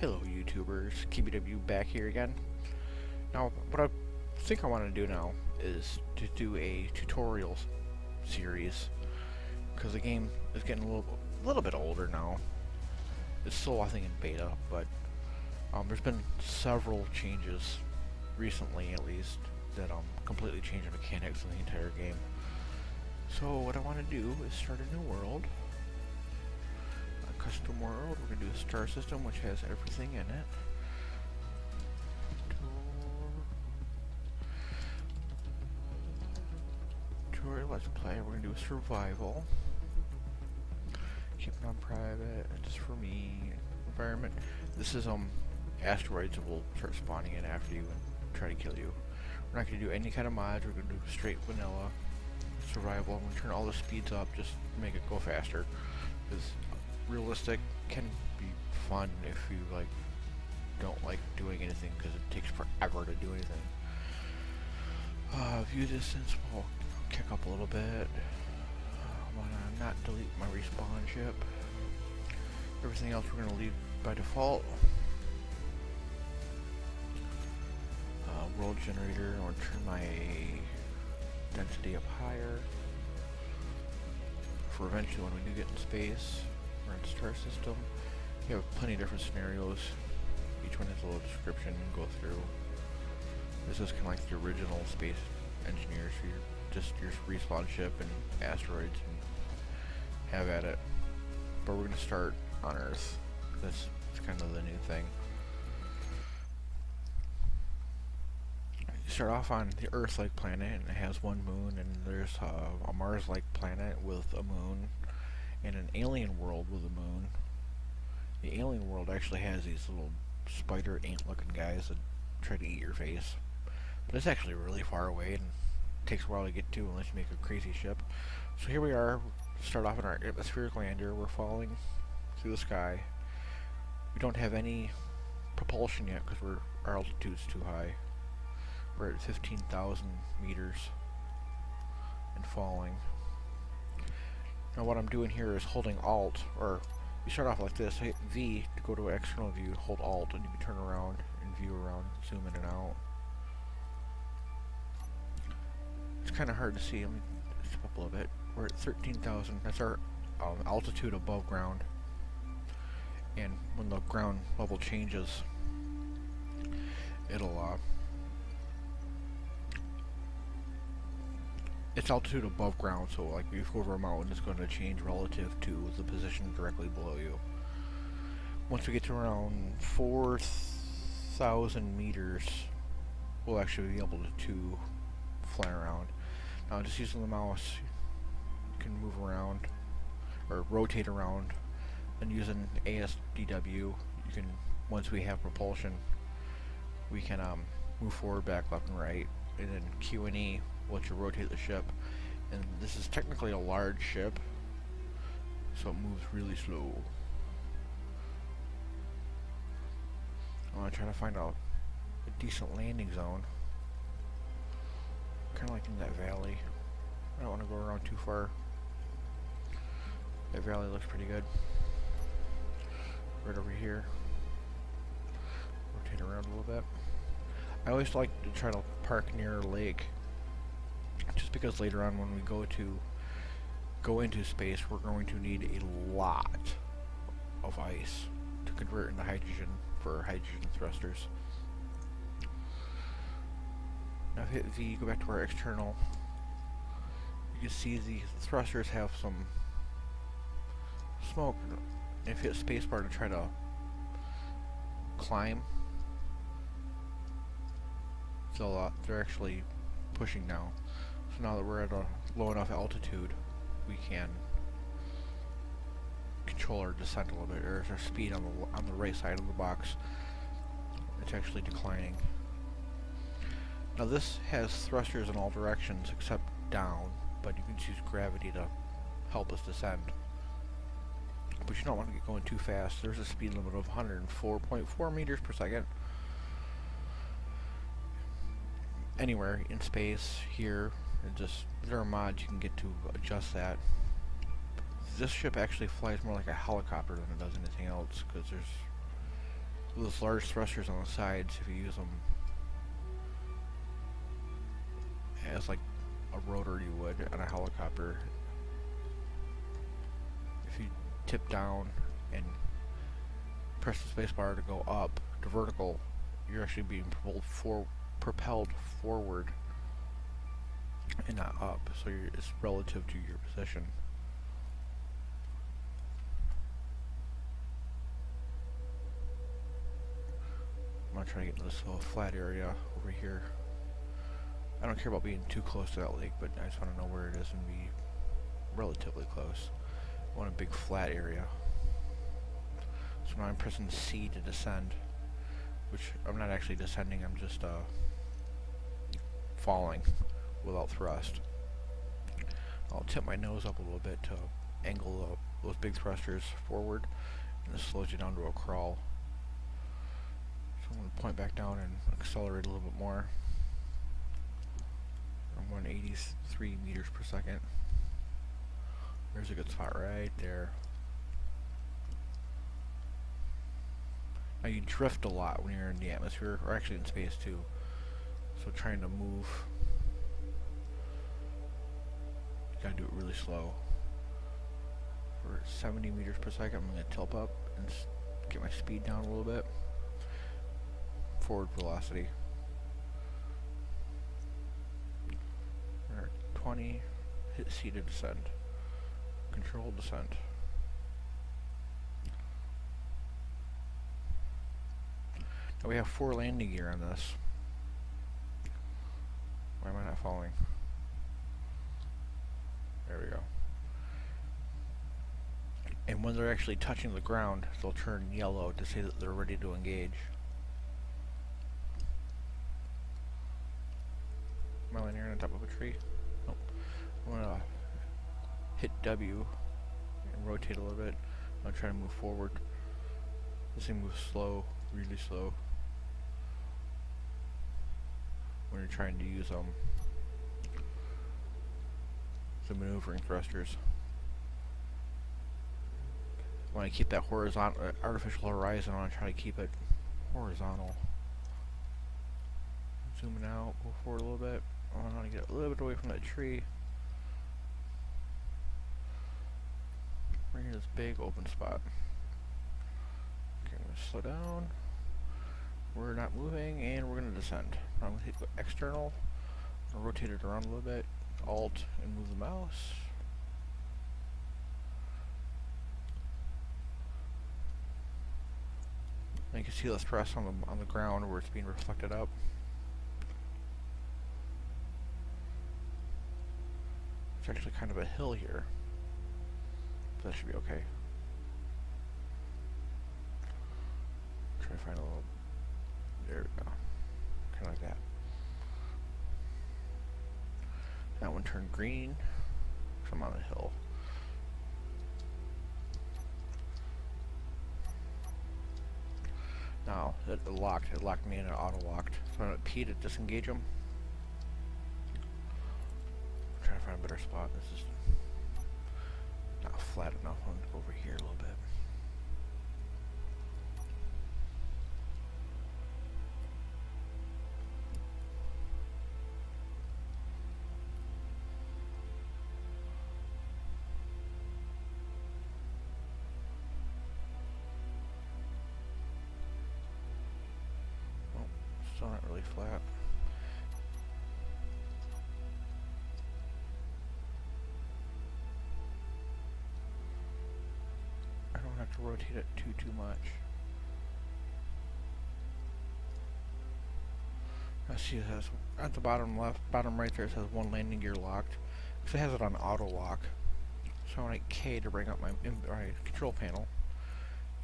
Hello YouTubers, KBW back here again. Now what I think I want to do now is to do a tutorial series because the game is getting a little bit older now. It's still I think in beta, but there's been several changes recently at least that completely changed the mechanics of the entire game. So what I want to do is start a new world. Custom world. We're going to do a star system which has everything in it. Tutorial, let's play. We're going to do a survival. Keep it on private, just for me. Environment. This is asteroids that will start spawning in after you and try to kill you. We're not going to do any kind of mods. We're going to do straight vanilla survival. I'm going to turn all the speeds up just to make it go faster. Because realistic can be fun if you don't like doing anything because it takes forever to do anything. View distance will kick up a little bit. I want to not delete my respawn ship. Everything else we're going to leave by default. World generator, I want to turn my density up higher for eventually when we do get in space. We're in star system. You have plenty of different scenarios. Each one has a little description and go through. This is kind of like the original Space Engineers. So you're just your respawn ship and asteroids and have at it. But we're going to start on Earth. That's kind of the new thing. You start off on the Earth-like planet and it has one moon, and there's a Mars-like planet with a moon. And an alien world with a moon. The alien world actually has these little spider ant-looking guys that try to eat your face. But it's actually really far away and it takes a while to get to unless you make a crazy ship. So here we are, start off in our atmospheric lander. We're falling through the sky. We don't have any propulsion yet because our altitude's too high. We're at 15,000 meters and falling. Now what I'm doing here is holding Alt, or you start off like this, hit V to go to external view, hold Alt, and you can turn around and view around, zoom in and out. It's kind of hard to see. Let me step up a little bit. We're at 13,000, that's our altitude above ground. And when the ground level changes, it'll it's altitude above ground, so like if you go over a mountain, it's going to change relative to the position directly below you. Once we get to around 4,000 meters, we'll actually be able to fly around. Now just using the mouse, you can move around, or rotate around, and using ASDW, you can, once we have propulsion, we can move forward, back, left, and right, and then Q and E will let you rotate the ship. And this is technically a large ship, so it moves really slow. I want to try to find a decent landing zone, kind of like in that valley. I don't want to go around too far. That valley looks pretty good. Right over here. Rotate around a little bit. I always like to try to park near a lake, just because later on when we go into space, we're going to need a lot of ice to convert into hydrogen for hydrogen thrusters. Now if I hit V, go back to our external, you can see the thrusters have some smoke. If you hit spacebar to try to climb, so they're actually pushing now. So now that we're at a low enough altitude, we can control our descent a little bit. There's our speed on the right side of the box. It's actually declining. Now this has thrusters in all directions except down, but you can use gravity to help us descend. But you don't want to get going too fast. There's a speed limit of 104.4 meters per second. Anywhere in space here, and just there are mods you can get to adjust that. This ship actually flies more like a helicopter than it does anything else, because there's those large thrusters on the sides, if you use them as like a rotor you would on a helicopter, if you tip down and press the spacebar to go up to vertical, you're actually being propelled forward and not up, so it's relative to your position. I'm gonna try to get into this little flat area over here. I don't care about being too close to that lake, but I just want to know where it is and be relatively close. I want a big flat area. So now I'm pressing C to descend, which I'm not actually descending, I'm just falling without thrust. I'll tip my nose up a little bit to angle those big thrusters forward, and this slows you down to a crawl. So I'm going to point back down and accelerate a little bit more. I'm 183 meters per second. There's a good spot right there. Now you drift a lot when you're in the atmosphere, or actually in space too. So trying to move, you gotta do it really slow. For 70 meters per second, I'm gonna tilt up and get my speed down a little bit. Forward velocity. 20, hit C to descend. Control descent. Now we have 4 landing gear on this. Why am I not falling? There we go. And when they're actually touching the ground, they'll turn yellow to say that they're ready to engage. Am I landing on top of a tree? Nope. I'm gonna hit W and rotate a little bit. I'm gonna try to move forward. This thing moves slow, really slow. When you're trying to use the maneuvering thrusters. When I keep that horizontal, artificial horizon, I want to try to keep it horizontal. Zooming out, go forward a little bit. I want to get a little bit away from that tree. Right here, this big open spot. Okay, I'm going to slow down. We're not moving, and we're going to descend. I'm going to hit external, rotate it around a little bit, Alt, and move the mouse. And you can see the stress on the ground where it's being reflected up. It's actually kind of a hill here, so that should be okay. Try to find a little. There we go. Kind of like that. That one turned green, so I'm on the hill. Now, it locked me in and auto-locked. So I'm going to P to disengage them. Trying to find a better spot. This is not flat enough. I'm going to go over here a little bit. Still not really flat. I don't have to rotate it too much. I see it has, at the bottom left, bottom right there, it says 1 landing gear locked. Because it has it on auto lock. So I want K to bring up my control panel.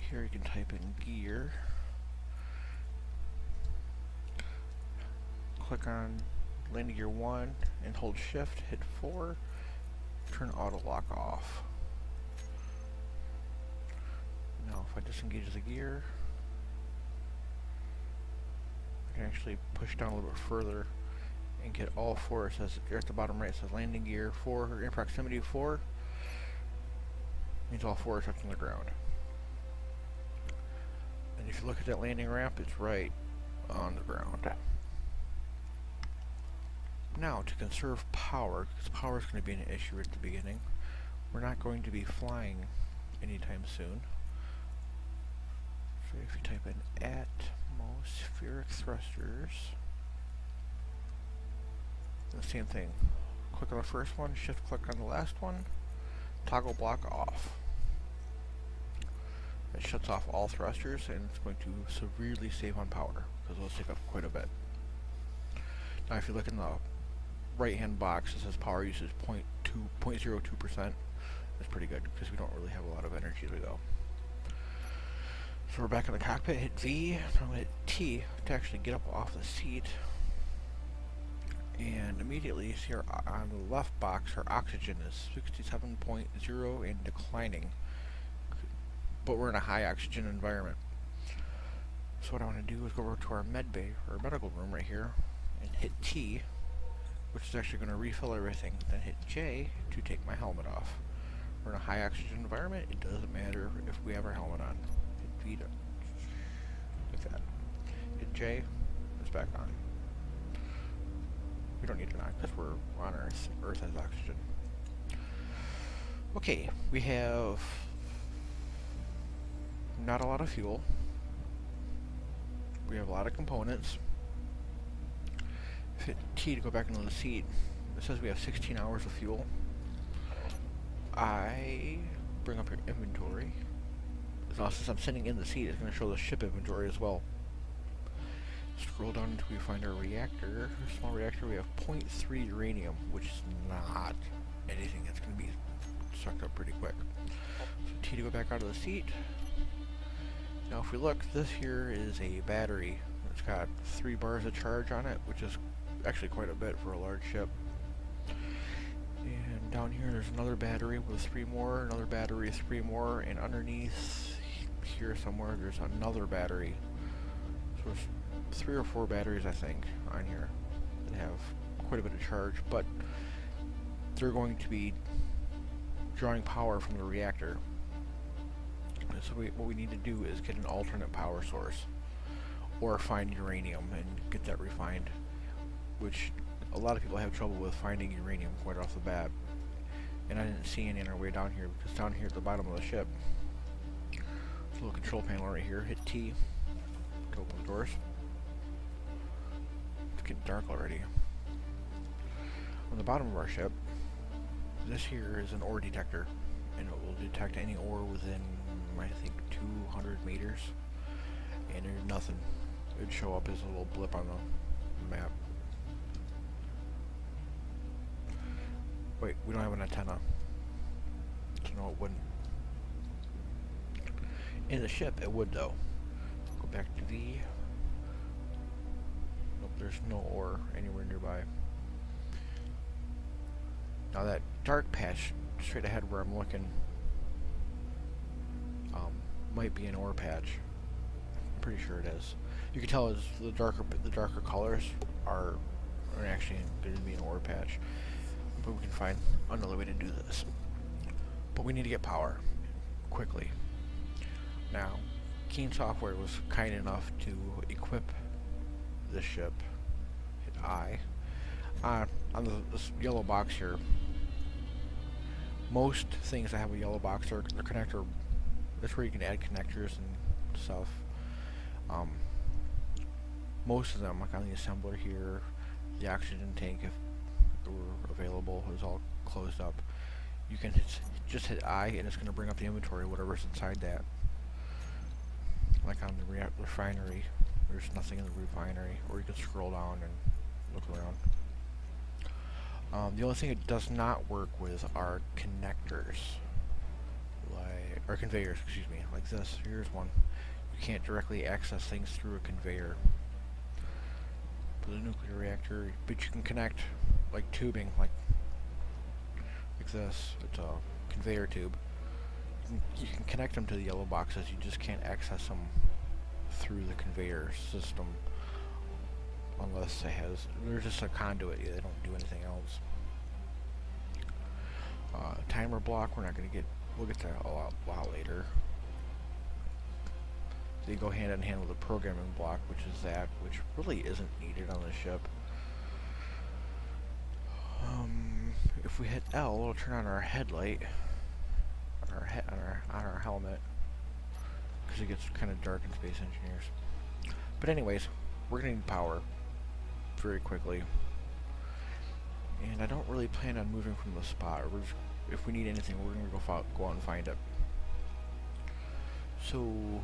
Here you can type in gear. Click on landing gear 1 and hold shift, hit 4, turn auto lock off. Now if I disengage the gear, I can actually push down a little bit further and get all 4. It says here at the bottom right, it says landing gear 4, in proximity 4, means all 4 are touching the ground. And If you look at that landing ramp, it's right on the ground. Now, to conserve power, because power is going to be an issue at the beginning, we're not going to be flying anytime soon. So if you type in atmospheric thrusters, the same thing. Click on the first one, shift click on the last one, toggle block off. It shuts off all thrusters, and it's going to severely save on power, because those take up quite a bit. Now if you look in the right hand box, it says power usage 0.02%. That's pretty good, because we don't really have a lot of energy as we go. So we're back in the cockpit, hit V, I'm going to hit T to actually get up off the seat. And immediately you see on the left box our oxygen is 67.0 and declining. But we're in a high oxygen environment. So what I want to do is go over to our med bay, or medical room right here, and hit T, which is actually going to refill everything. Then hit J to take my helmet off. We're in a high oxygen environment, it doesn't matter if we have our helmet on. Hit V to, like that. Hit J, it's back on. We don't need it on because we're on Earth. Earth has oxygen. Okay, we have not a lot of fuel. We have a lot of components. Hit T to go back into the seat. It says we have 16 hours of fuel. I bring up your inventory. So since I'm sitting in the seat, it's going to show the ship inventory as well. Scroll down until we find our reactor. Small reactor, we have 0.3 uranium, which is not anything that's going to be sucked up pretty quick. So T to go back out of the seat. Now if we look, this here is a battery. It's got 3 bars of charge on it, which is actually quite a bit for a large ship. And down here there's another battery with 3 more, another battery, 3 more, and underneath here somewhere there's another battery. So there's 3 or 4 batteries, I think, on here that have quite a bit of charge, but they're going to be drawing power from the reactor. And so what we need to do is get an alternate power source, or find uranium and get that refined, which a lot of people have trouble with finding uranium quite off the bat. And I didn't see any on our way down here, because down here at the bottom of the ship, there's a little control panel right here. Hit T to open the doors. It's getting dark already. On the bottom of our ship, this here is an ore detector, and it will detect any ore within, I think, 200 meters, and there's nothing. It would show up as a little blip on the map. Wait, we don't have an antenna, so no, it wouldn't. In the ship, it would though. Go back to V. Nope, there's no ore anywhere nearby. Now that dark patch straight ahead where I'm looking might be an ore patch. I'm pretty sure it is. You can tell as the darker colors are actually going to be an ore patch. But we can find another way to do this. But we need to get power quickly. Now, Keen Software was kind enough to equip this ship. Hit I. On this yellow box here, most things that have a yellow box are the connector. That's where you can add connectors and stuff. Most of them, like on the assembler here, the oxygen tank, if it were available, is all closed up. You can just hit I, and it's going to bring up the inventory, whatever's inside that. Like on the refinery, there's nothing in the refinery, or you can scroll down and look around. The only thing it does not work with are connectors, or conveyors, excuse me, like this. Here's one. You can't directly access things through a conveyor. For the nuclear reactor, but you can connect like tubing, like this. It's a conveyor tube. You can connect them to the yellow boxes. You just can't access them through the conveyor system unless it has. They're just a conduit. They don't do anything else. Timer block. We're not going to get. We'll get to that a lot later. They go hand in hand with a programming block, which is that, which really isn't needed on the ship. If we hit L, it'll turn on our headlight on our helmet, because it gets kind of dark in Space Engineers. But anyways, we're gonna need power very quickly, and I don't really plan on moving from the spot. If we need anything, we're gonna go out and find it. So,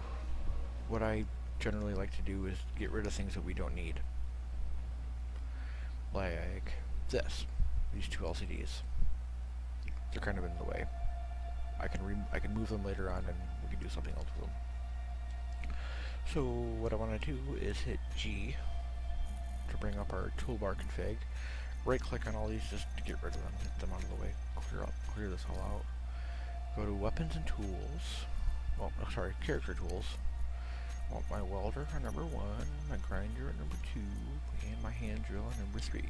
what I generally like to do is get rid of things that we don't need, like these two LCDs. They're kind of in the way. I can move them later on, and we can do something else with them. So what I want to do is hit G to bring up our toolbar config. Right click on all these just to get rid of them, get them out of the way, clear this all out. Go to weapons and tools. Well, sorry, character tools. I want my welder at number 1, my grinder at number 2, and my hand drill at number 3.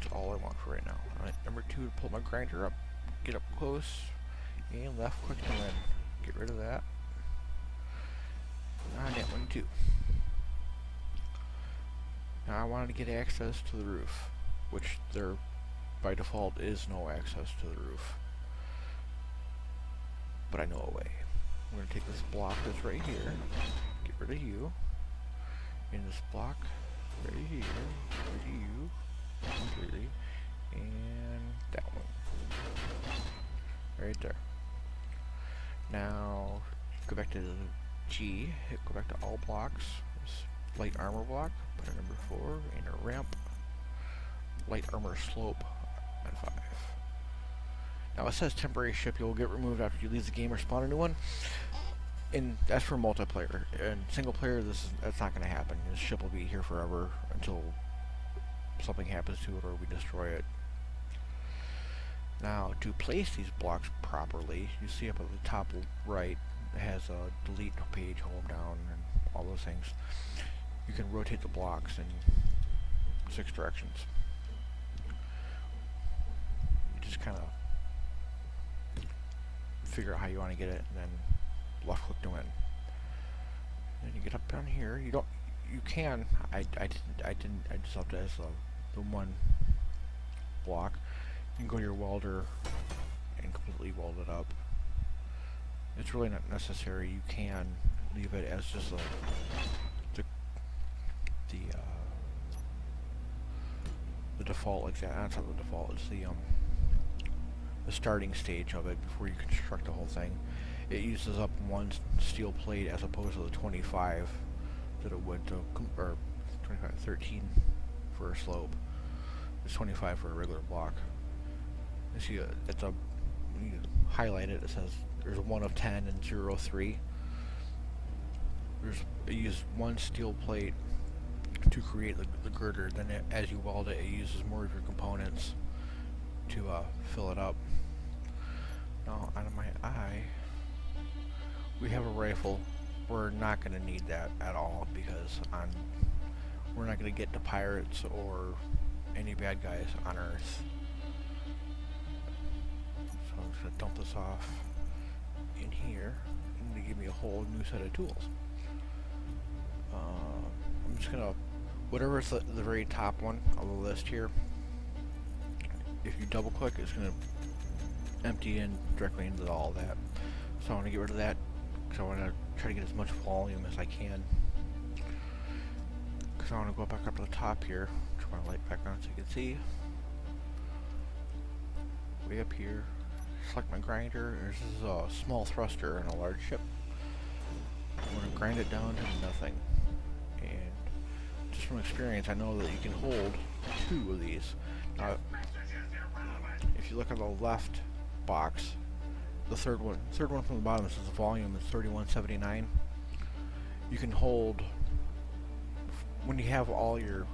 That's all I want for right now. Alright, number 2 to pull my grinder up, get up close, and left click to win. Get rid of that. On that one too. Now I wanted to get access to the roof, which there by default is no access to the roof. But I know a way. I'm going to take this block that's right here, get rid of you, and this block right here, get rid of you completely, and that one. Right there. Now, go back to the G, go back to all blocks, light armor block, put it number 4, and a ramp, light armor slope on 5. Now it says temporary ship, you'll get removed after you leave the game or spawn a new one. And that's for multiplayer. In single player, that's not going to happen. This ship will be here forever until something happens to it or we destroy it. Now, to place these blocks properly, you see up at the top right, it has a delete page, home, down, and all those things. You can rotate the blocks in 6 directions. You just kind of figure out how you want to get it, and then left click to win. Then you get up down here. You can. I just left it as the one block. You can go to your welder and completely weld it up. It's really not necessary. You can leave it as just the default, like that. That's not the default. It's the starting stage of it before you construct the whole thing. It uses up 1 steel plate as opposed to the 25 that it would, or 25, 13 for a slope. It's 25 for a regular block. You see, when you highlight it, it says there's a 1 of 10 and 0 of 3. It uses 1 steel plate to create the girder. Then as you weld it, it uses more of your components to fill it up. Now, out of my eye, we have a rifle. We're not going to need that at all because we're not going to get to pirates or any bad guys on Earth. So I'm just going to dump this off in here. And going to give me a whole new set of tools. I'm just going to, whatever's the very top one of the list here, if you double click, it's going to empty in directly into all that. So I want to get rid of that because I want to try to get as much volume as I can. Because I want to go back up to the top here, turn my light back on so you can see. Way up here, select my grinder. This is a small thruster in a large ship. I'm going to grind it down to nothing. And just from experience, I know that you can hold 2 of these. Now, if you look at the left box, the third one from the bottom, says the volume is 3179. You can hold, when you have all your,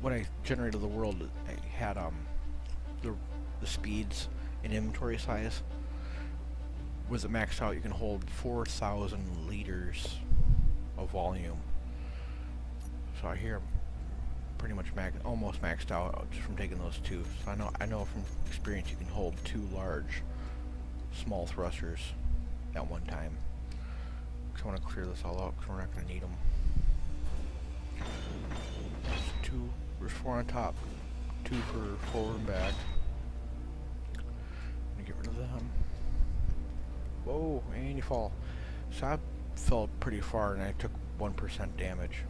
when I generated the world, I had the speeds and inventory size. With it maxed out, you can hold 4,000 liters of volume. So I hear pretty much almost maxed out just from taking those 2. So I know from experience you can hold 2 large, small thrusters at one time. So I want to clear this all out because we're not going to need them. There's 4 on top. 2 for forward and back. I'm going to get rid of them. Whoa, and you fall. So I fell pretty far and I took 1% damage.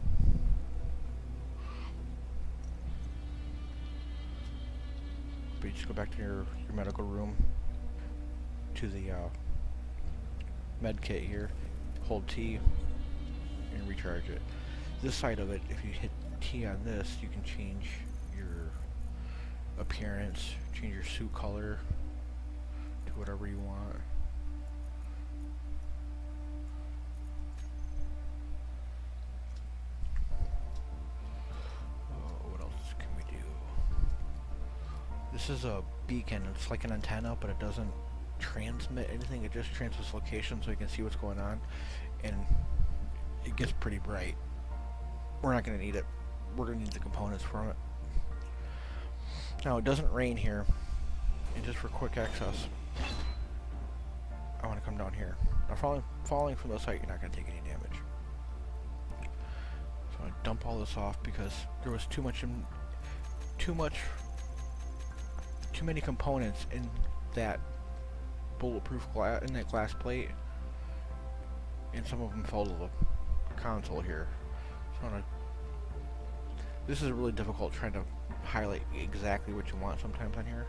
But you just go back to your medical room, to the med kit here, hold T, and recharge it. This side of it, if you hit T on this, you can change your appearance, change your suit color to whatever you want. What else can we do? This is a beacon. It's like an antenna, but it doesn't transmit anything. It just transmits location so you can see what's going on, and it gets pretty bright. We're not going to need it. We're going to need the components from it. Now, it doesn't rain here, and just for quick access, I want to come down here. Now, falling from the site, you're not going to take any damage. So I'm going to dump all this off because there was too many components in that bulletproof glass, in that glass plate, and some of them fell to the console here. So this is really difficult trying to highlight exactly what you want sometimes on here.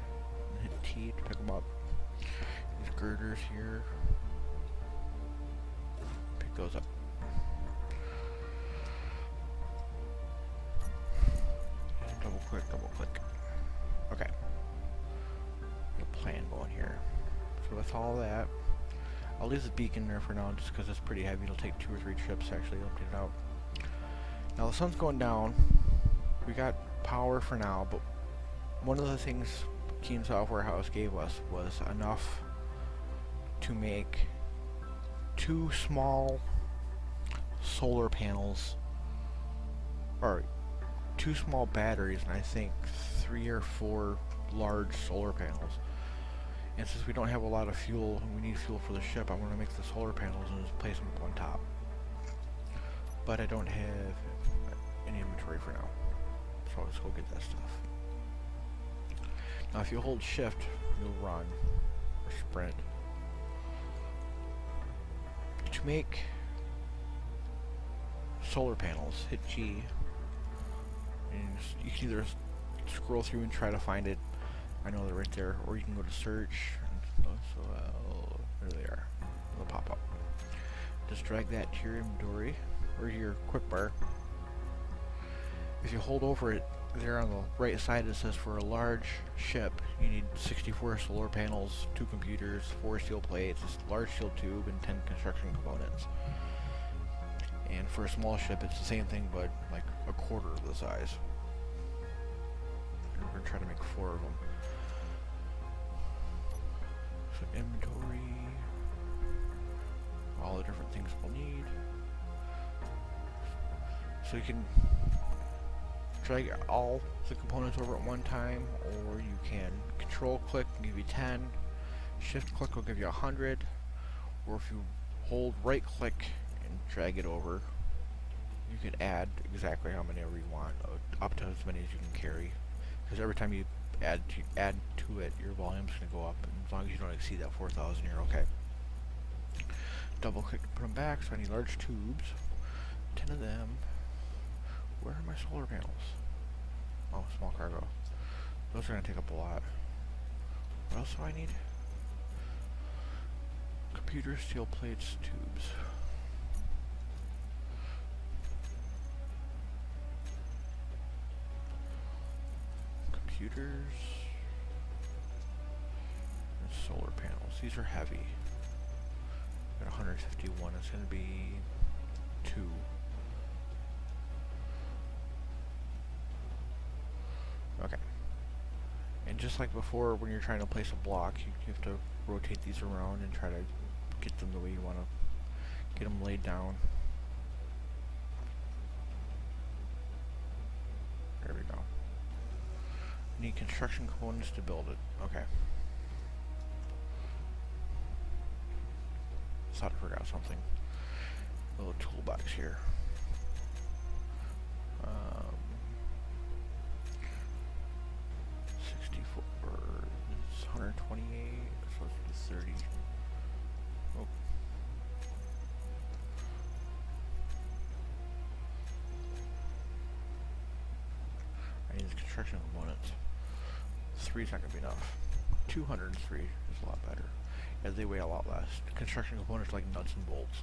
And hit T to pick them up. These girders here, pick those up. And double click. Okay. A plan going here. So with all that, I'll leave the beacon there for now just because it's pretty heavy. It'll take 2 or 3 trips to actually empty it out. Now the sun's going down. We got power for now, but one of the things Keen Software House gave us was enough to make 2 small solar panels, or 2 small batteries, and I think 3 or 4 large solar panels. And since we don't have a lot of fuel, and we need fuel for the ship, I want to make the solar panels and just place them up on top. But I don't have any inventory for now, so let's go get that stuff. Now if you hold shift, you'll run, or sprint. To make solar panels, hit G, and you can either scroll through and try to find it. I know they're right there, or you can go to search, and there they are. They'll pop up. Just drag that to your inventory, or your quick bar. If you hold over it, there on the right side it says for a large ship, you need 64 solar panels, 2 computers, 4 steel plates, a large steel tube, and 10 construction components. And for a small ship, it's the same thing, but like a quarter of the size. And we're going to try to make 4 of them. So inventory, all the different things we'll need. So you can drag all the components over at one time, or you can control click and give you 10, shift click will give you 100, or if you hold right click and drag it over, you can add exactly how many ever you want, up to as many as you can carry, because every time you add to it, your volume's going to go up, and as long as you don't exceed that 4,000, you're okay. Double click to put them back, so I need large tubes, 10 of them. Where are my solar panels? Oh, small cargo. Those are going to take up a lot. What else do I need? Computer, steel plates, tubes. Computers. And solar panels. These are heavy. Got 151. It's going to be 2. Okay. And just like before, when you're trying to place a block, you have to rotate these around and try to get them the way you want to get them laid down. There we go. Need construction components to build it. Okay. thought I forgot something. A little toolbox here. 64, 128, so let's do 30. Oh. I need the construction components. 3's not gonna be enough. 203 is a lot better, as they weigh a lot less. Construction components are like nuts and bolts.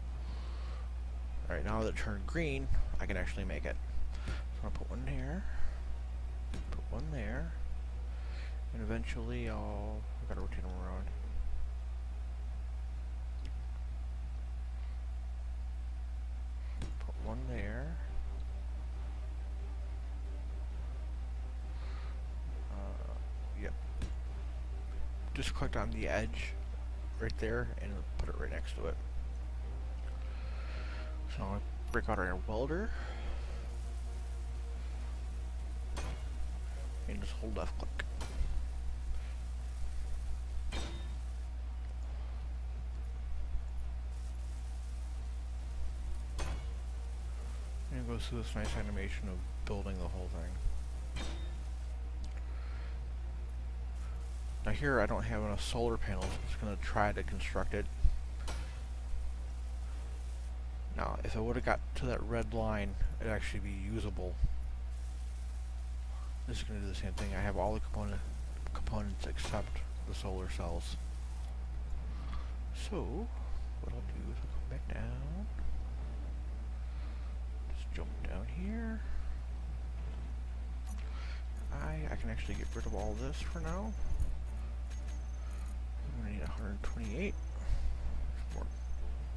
Alright, now that it turned green, I can actually make it. So I'll put one there, put one there, and eventually I gotta rotate them around. Put one there. Yep. Just click on the edge right there and put it right next to it. So I'll break out our welder and just hold left click. And it goes through this nice animation of building the whole thing. Now here I don't have enough solar panels, I'm just going to try to construct it. Now, if it would have got to that red line, it'd actually be usable. This is going to do the same thing. I have all the components except the solar cells. So, what I'll do is I'll come back down. Just jump down here. I can actually get rid of all this for now. I'm going to need 128.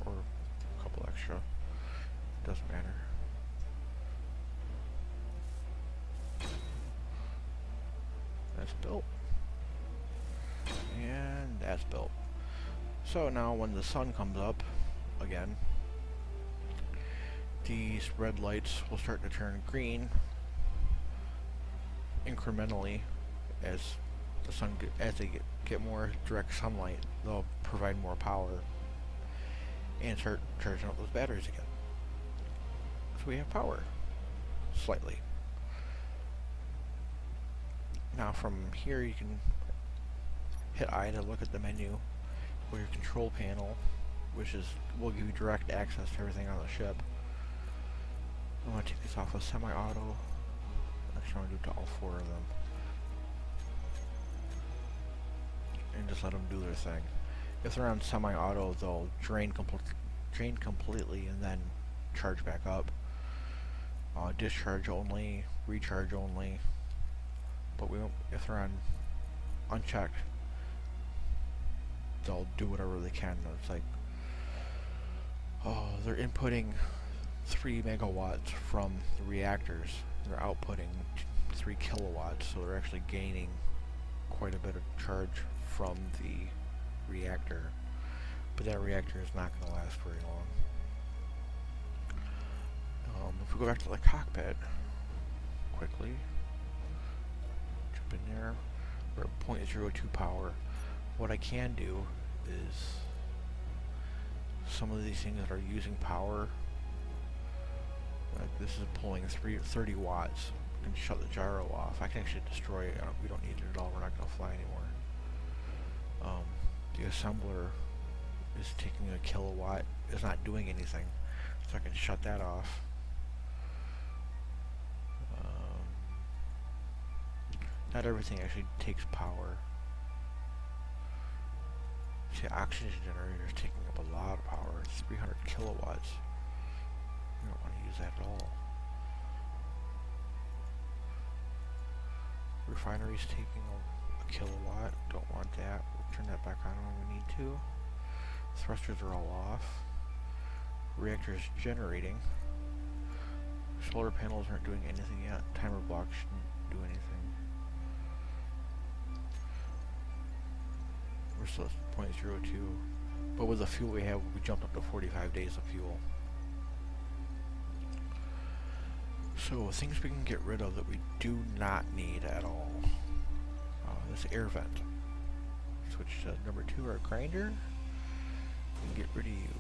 Or a couple extra. Doesn't matter. That's built. And that's built. So now when the sun comes up again, these red lights will start to turn green incrementally as the sun as they get more direct sunlight. They'll provide more power and start charging up those batteries again. So we have power, slightly. Now from here you can hit I to look at the menu, or your control panel, which will give you direct access to everything on the ship. I'm going to take this off of semi-auto. Actually, I'm going to do it to all 4 of them. And just let them do their thing. If they're on semi-auto, they'll drain completely and then charge back up. Discharge only, recharge only. But if they're on unchecked, they'll do whatever they can. It's like, they're inputting 3 megawatts from the reactors. They're outputting 3 kilowatts, so they're actually gaining quite a bit of charge from the reactor. But that reactor is not going to last very long. If we go back to the cockpit quickly, jump in there. We're at 0.02 power. What I can do is some of these things that are using power, like this is pulling 30 watts. I can shut the gyro off. I can actually destroy it. We don't need it at all. We're not going to fly anymore. The assembler is taking a kilowatt. It's not doing anything, so I can shut that off. Not everything actually takes power. See, the oxygen generator is taking up a lot of power. It's 300 kilowatts. We don't want to use that at all. Refinery's taking a kilowatt. Don't want that. We'll turn that back on when we need to. Thrusters are all off. Reactor's generating. Solar panels aren't doing anything yet. Timer block shouldn't do anything. We're still at 0.02. But with the fuel we have, we jumped up to 45 days of fuel. So things we can get rid of that we do not need at all. This air vent. Switch to number 2, our grinder. And get rid of you.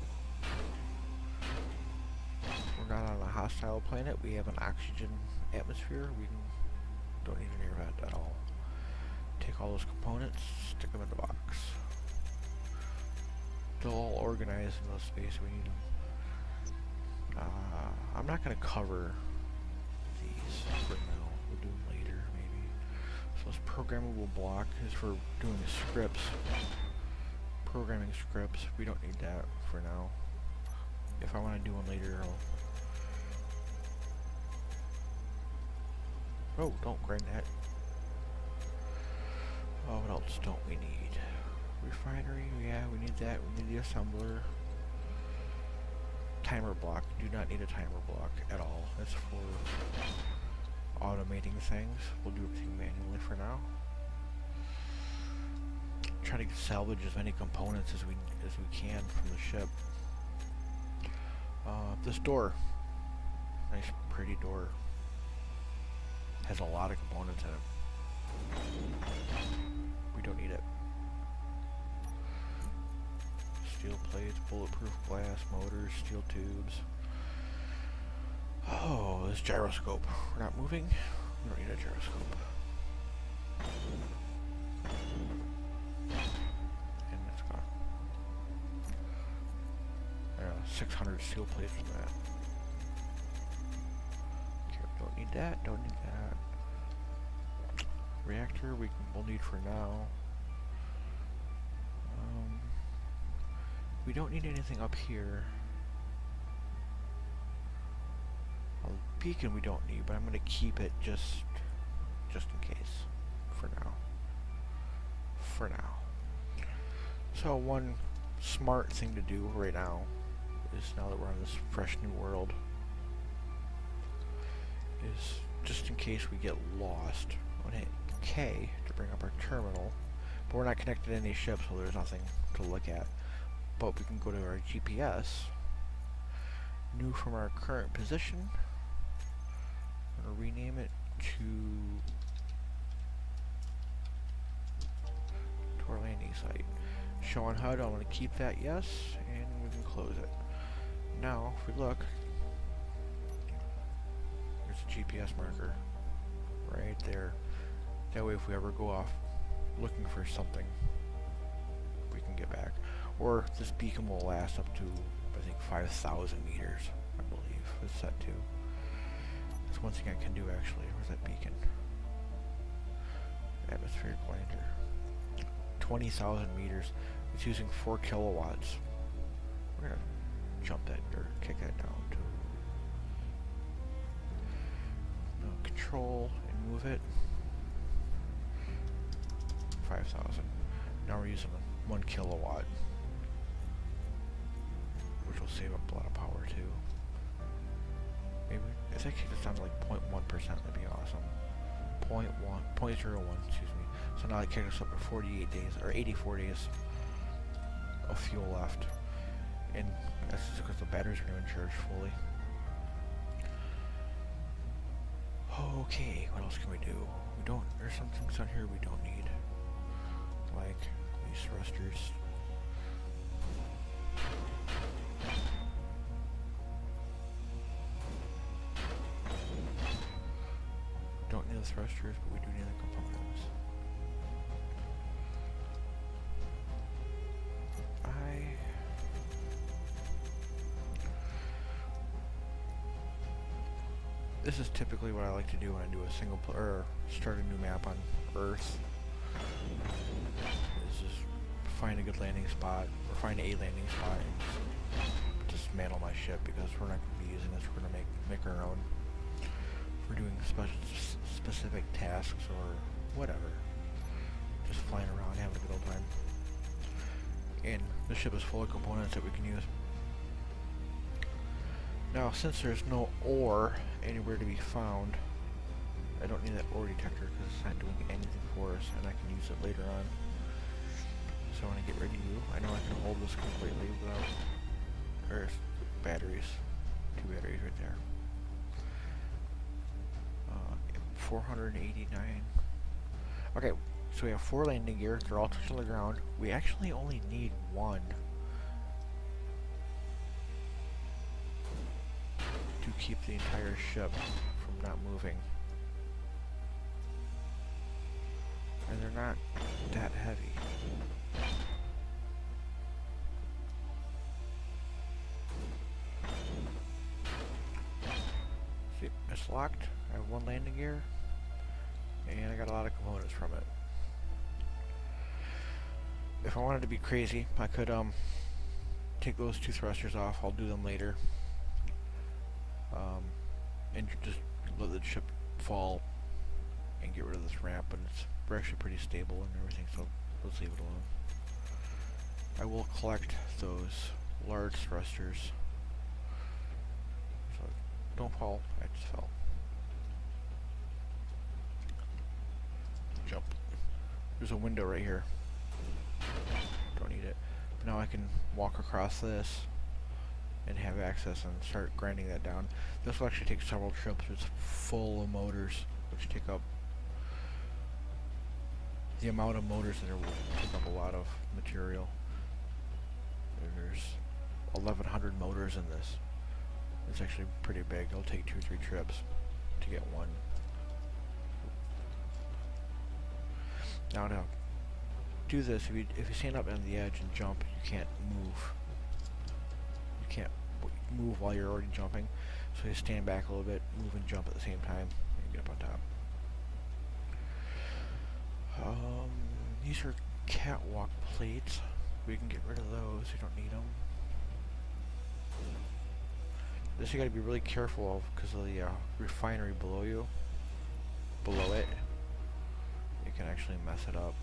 We're not on a hostile planet. We have an oxygen atmosphere. Don't need an air vent at all. Take all those components, stick them in the box. They'll all organize in the space we need them. I'm not going to cover these for now. We'll do them later, maybe. So this programmable block is for doing the scripts. Programming scripts. We don't need that for now. If I want to do one later, I'll... Oh, don't grind that. Oh, what else don't we need? Refinery, yeah, we need that. We need the assembler. Timer block. Do not need a timer block at all. That's for automating things. We'll do everything manually for now. Try to salvage as many components as we can from the ship. This door. Nice, pretty door. Has a lot of components in it. We don't need it. Steel plates, bulletproof glass, motors, steel tubes. Oh, this gyroscope. We're not moving. We don't need a gyroscope. And that's gone. 600 steel plates for that. Okay, don't need that. Don't need that. Reactor we'll need for now. We don't need anything up here. A beacon we don't need, but I'm going to keep it just in case. For now. For now. So one smart thing to do right now is, now that we're on this fresh new world, is just in case we get lost, I'm going to hit K to bring up our terminal. But we're not connected to any ships, so there's nothing to look at. But we can go to our GPS, new from our current position. I'm going to rename it to our landing site. Show on HUD, I'm going to keep that yes, and we can close it. Now, if we look, there's a GPS marker right there. That way if we ever go off looking for something, we can get back. Or this beacon will last up to, I think, 5,000 meters, I believe, it's set to. That's one thing I can do, actually. Where's that beacon? Atmospheric lander. 20,000 meters. It's using 4 kilowatts. We're going to jump that, or kick that down to control and move it. 5,000. Now we're using 1 kilowatt. Which will save up a lot of power too. Maybe if I kick this down to like 0.1%, that'd be awesome. 0.01, excuse me. So now I kick us up to 48 days or 84 days of fuel left, and that's just because the batteries are going to charge fully. Okay, what else can we do? There's some things on here we don't need, like these thrusters. Don't need the thrusters, but we do need the components. This is typically what I like to do when I do a or start a new map on Earth. Is just find a good landing spot, or find a landing spot, and dismantle my ship, because we're not going to be using this. We're going to make our own. We're doing specific tasks or whatever. Just flying around, having a good old time. And the ship is full of components that we can use. Now, since there's no ore anywhere to be found, I don't need that ore detector because it's not doing anything for us, and I can use it later on. So when I get ready to, I know I can hold this completely without, there's batteries, 2 batteries right there. 489. Okay, so we have 4 landing gear, they're all touching the ground. We actually only need 1 keep the entire ship from not moving. And they're not that heavy. See, it's locked. I have one landing gear. And I got a lot of components from it. If I wanted to be crazy, I could take those two thrusters off. I'll do them later. And just let the ship fall and get rid of this ramp. And we're actually pretty stable and everything, so let's leave it alone. I will collect those large thrusters. So don't fall. I just fell. Jump. There's a window right here. Don't need it. Now I can walk across this and have access and start grinding that down. This will actually take several trips. It's full of motors, which take up the amount of motors that will take up a lot of material. There's 1,100 motors in this. It's actually pretty big. It'll take 2 or 3 trips to get one. Now to do this, if you stand up on the edge and jump, you can't move. You can't move while you're already jumping. So you stand back a little bit, move and jump at the same time, and get up on top. These are catwalk plates. We can get rid of those. We don't need them. This you got to be really careful of because of the refinery below you. Below it, you can actually mess it up.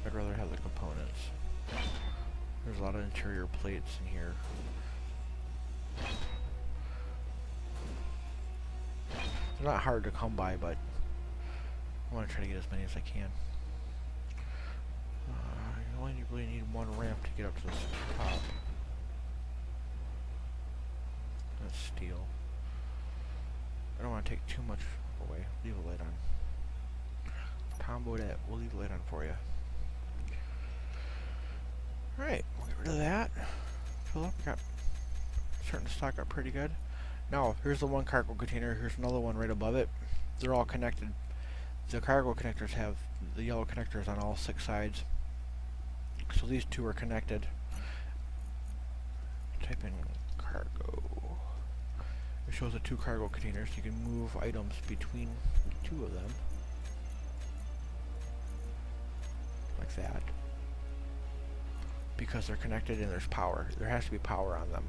I'd rather have the components. There's a lot of interior plates in here. They're not hard to come by, but I want to try to get as many as I can. You only really need one ramp to get up to the top. That's steel. I don't want to take too much away. Leave a light on. Combo that. We'll leave the light on for you. Alright, we'll get rid of that. Fill up. Got starting to stock up pretty good. Now, here's the one cargo container. Here's another one right above it. They're all connected. The cargo connectors have the yellow connectors on all 6 sides. So these two are connected. Type in cargo. It shows the 2 cargo containers. You can move items between the 2 of them. Like that. Because they're connected and there's power. There has to be power on them.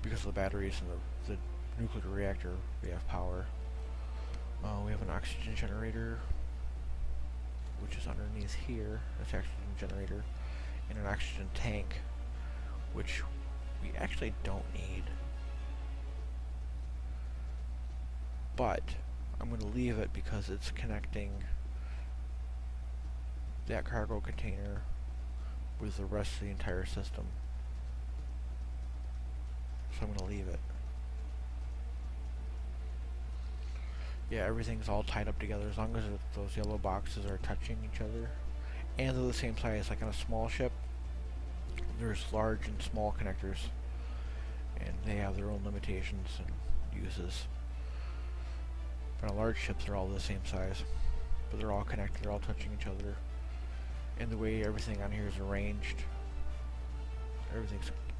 Because of the batteries and the nuclear reactor, we have power. We have an oxygen generator, which is underneath here. That's oxygen generator. And an oxygen tank, which we actually don't need. But I'm going to leave it because it's connecting that cargo container with the rest of the entire system. So I'm going to leave it. Yeah, everything's all tied up together as long as those yellow boxes are touching each other. And they're the same size. Like on a small ship, there's large and small connectors. And they have their own limitations and uses. But on large ships, they're all the same size. But they're all connected, they're all touching each other. And the way everything on here is arranged,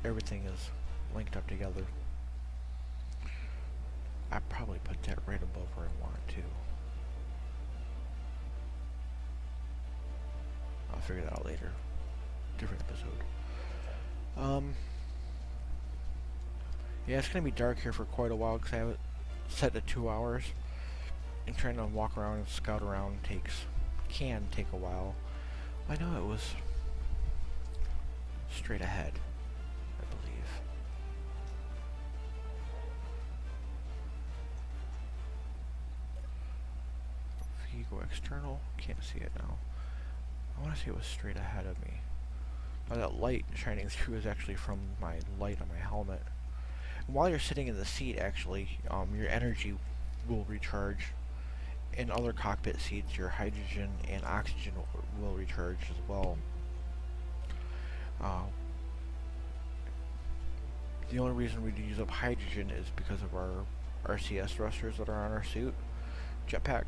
everything is linked up together. I probably put that right above where I want to. I'll figure that out later. Different episode. Yeah, it's gonna be dark here for quite a while because I have it set to 2 hours. And trying to walk around and scout around can take a while. I know it was straight ahead, I believe. If you go external, can't see it now. I want to say it was straight ahead of me. Now that light shining through is actually from my light on my helmet. And while you're sitting in the seat, actually, your energy will recharge. in other cockpit seats, your hydrogen and oxygen will recharge as well. Uh, the only reason we use up hydrogen is because of our RCS thrusters that are on our suit jetpack,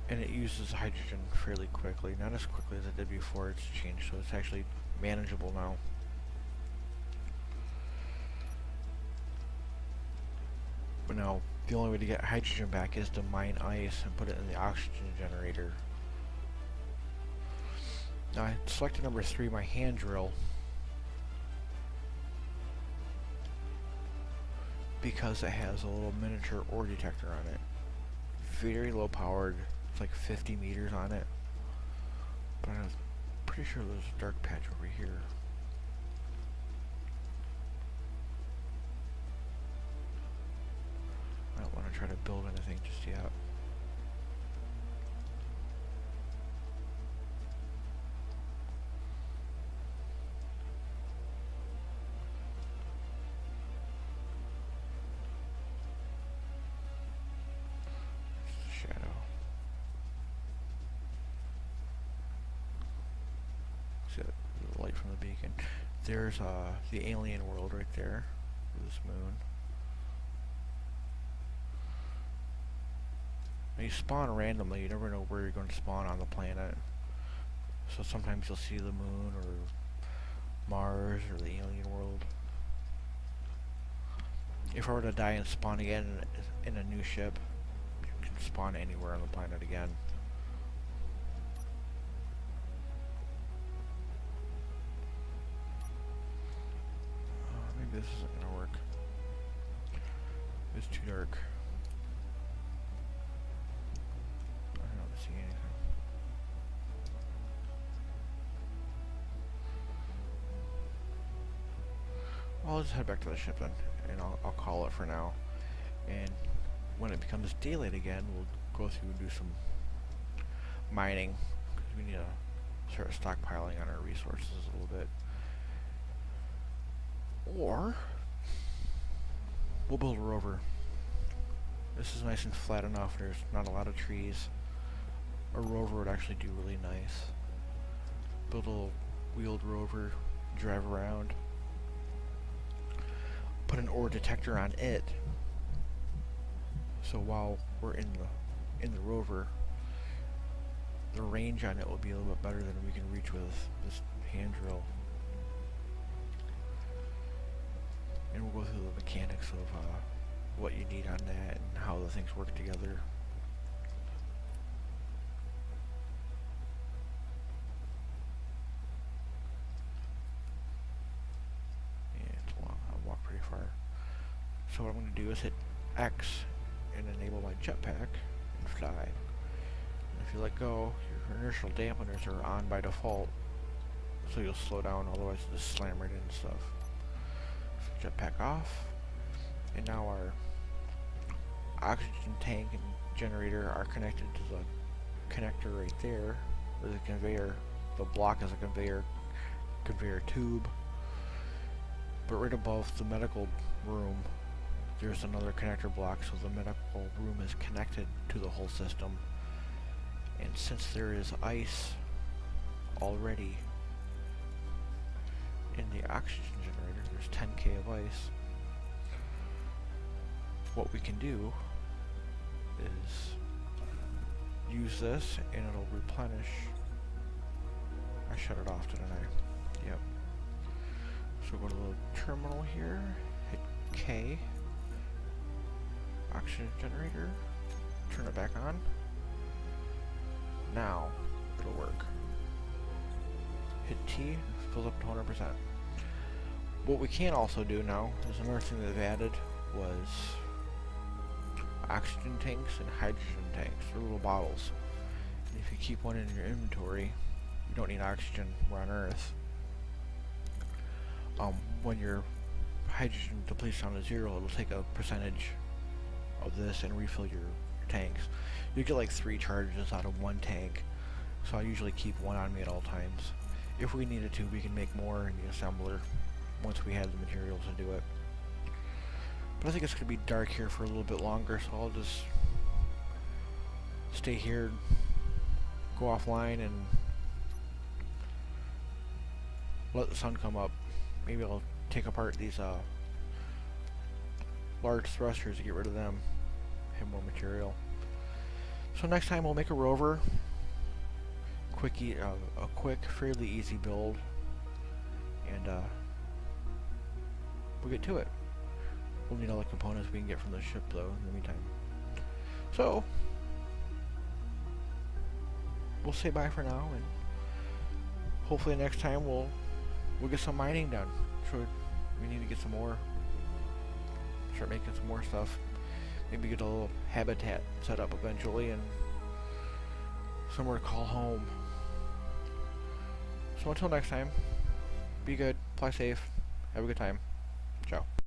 and it uses hydrogen fairly quickly, not as quickly as it did before it's changed, so it's actually manageable now. But now, the only way to get hydrogen back is to mine ice and put it in the oxygen generator. Now I selected number 3, my hand drill, because it has a little miniature ore detector on it. Very low powered, it's like 50 meters on it. But I'm pretty sure there's a dark patch over here. I don't want to try to build anything just yet. Light from the beacon. There's the alien world right there, this moon. Now you spawn randomly, you never know where you're going to spawn on the planet. So sometimes you'll see the moon or Mars or the alien world. If I were to die and spawn again in a new ship, you can spawn anywhere on the planet again. This isn't gonna work. It's too dark. I don't see anything. Well, I'll just head back to the ship then, and I'll call it for now. And when it becomes daylight again, we'll go through and do some mining, because we need to start stockpiling on our resources a little bit. Or we'll build a rover. This is nice and flat enough. There's not a lot of trees. A rover would actually do really nice. Build a little wheeled rover, drive around, put an ore detector on it. So while we're in the rover, the range on it will be a little bit better than we can reach with this hand drill. And we'll go through the mechanics of what you need on that and how the things work together. Yeah, it's long. I'll walk pretty far. So what I'm going to do is hit X and enable my jetpack and fly. And if you let go, your inertial dampeners are on by default, so you'll slow down, otherwise you'll just slam right into stuff. Jetpack off, and now our oxygen tank and generator are connected to the connector right there, or the conveyor. The block is a conveyor tube, but right above the medical room there's another connector block, so the medical room is connected to the whole system. And since there is ice already in the oxygen generator, there's 10k of ice. What we can do is use this and it'll replenish. I shut it off, didn't I? Yep. So go to the terminal here, hit K, oxygen generator, turn it back on. Now it'll work. Hit T, fills up to 100%. What we can also do now, there's another thing they've added, was oxygen tanks and hydrogen tanks. They're little bottles. And if you keep one in your inventory, you don't need oxygen. We're on Earth. When your hydrogen depletes down to 0, it'll take a percentage of this and refill your tanks. You get like 3 charges out of 1 tank, so I usually keep 1 on me at all times. If we needed to, we can make more in the assembler once we had the materials to do it. But I think it's going to be dark here for a little bit longer, so I'll just stay here, go offline, and let the sun come up. Maybe I'll take apart these large thrusters to get rid of them, have more material. So next time we'll make a rover, a quick, fairly easy build, and we'll get to it. We'll need all the components we can get from the ship though in the meantime. So we'll say bye for now, and hopefully next time we'll get some mining done. Sure, we need to get some more. Start making some more stuff. Maybe get a little habitat set up eventually, and somewhere to call home. So until next time, be good, fly safe, have a good time. Ciao.